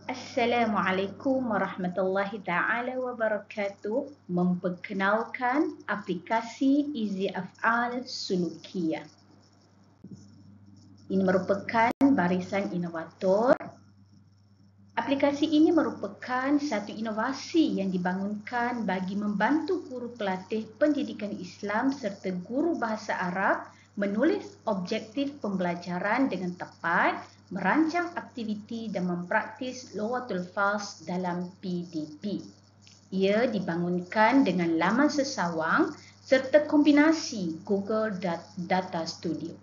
Assalamualaikum warahmatullahi taala wabarakatuh. Memperkenalkan aplikasi Easy Af'al Sulukiyah. Ini merupakan barisan inovator. Aplikasi ini merupakan satu inovasi yang dibangunkan bagi membantu guru pelatih pendidikan Islam serta guru bahasa Arab menulis objektif pembelajaran dengan tepat, merancang aktiviti dan mempraktis lughatul fas dalam PDP. Ia dibangunkan dengan laman sesawang serta kombinasi Google Data Studio.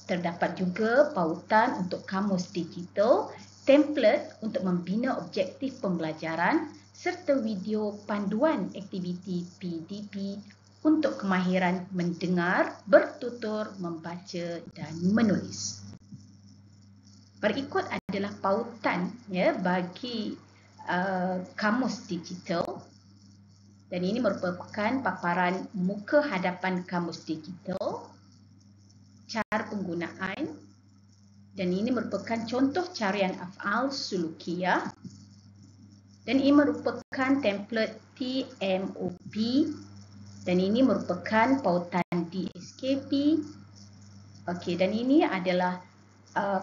Terdapat juga pautan untuk kamus digital, template untuk membina objektif pembelajaran serta video panduan aktiviti PDP untuk kemahiran mendengar, bertutur, membaca dan menulis. Berikut adalah pautan bagi kamus digital, dan ini merupakan paparan muka hadapan kamus digital, cara penggunaan, dan ini merupakan contoh carian af'al sulukiyah, dan ini merupakan template TMOP, dan ini merupakan pautan DSKP. Okey, dan ini adalah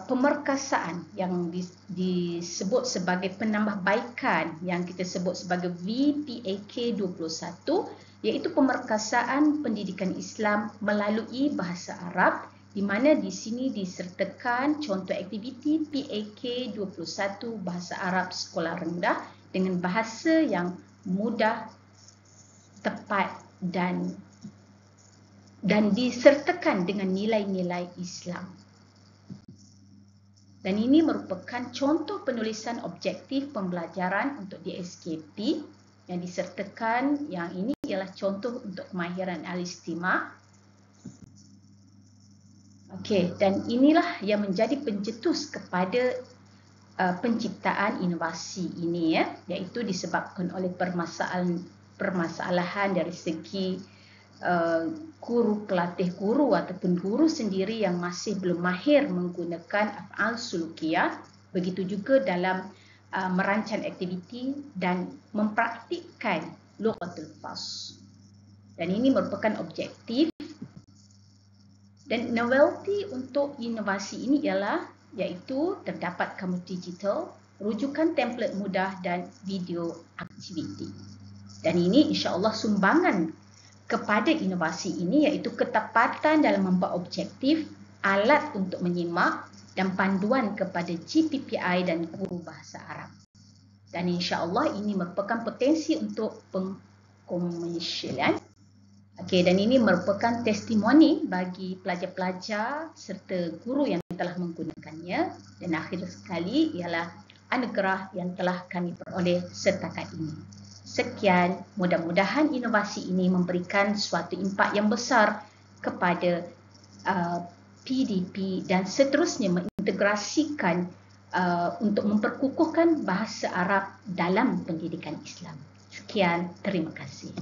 pemerkasaan yang disebut sebagai penambahbaikan yang kita sebut sebagai VPAK 21, iaitu pemerkasaan pendidikan Islam melalui bahasa Arab, di mana di sini disertakan contoh aktiviti PAK 21 bahasa Arab sekolah rendah dengan bahasa yang mudah, tepat dan disertakan dengan nilai-nilai Islam. Dan ini merupakan contoh penulisan objektif pembelajaran untuk DSKP yang disertakan. Yang ini ialah contoh untuk kemahiran al-istima'. Okey, dan inilah yang menjadi pencetus kepada penciptaan inovasi ini, iaitu disebabkan oleh permasalahan dari segi guru pelatih guru ataupun guru sendiri yang masih belum mahir menggunakan af'al sulukiyah, begitu juga dalam merancang aktiviti dan mempraktikkan lughatul fas. Dan ini merupakan objektif. Dan novelty untuk inovasi ini ialah iaitu terdapat kamus digital, rujukan template mudah dan video aktiviti. Dan ini insya-Allah sumbangan kepada inovasi ini iaitu ketepatan dalam membuat objektif, alat untuk menyimak dan panduan kepada GPPI dan guru bahasa Arab. Dan insya-Allah ini merupakan potensi untuk pengkomersialan. Okey, dan ini merupakan testimoni bagi pelajar-pelajar serta guru yang telah menggunakannya, dan akhir sekali ialah anugerah yang telah kami peroleh setakat ini. Sekian, mudah-mudahan inovasi ini memberikan suatu impak yang besar kepada PDP dan seterusnya mengintegrasikan untuk memperkukuhkan bahasa Arab dalam pendidikan Islam. Sekian, terima kasih.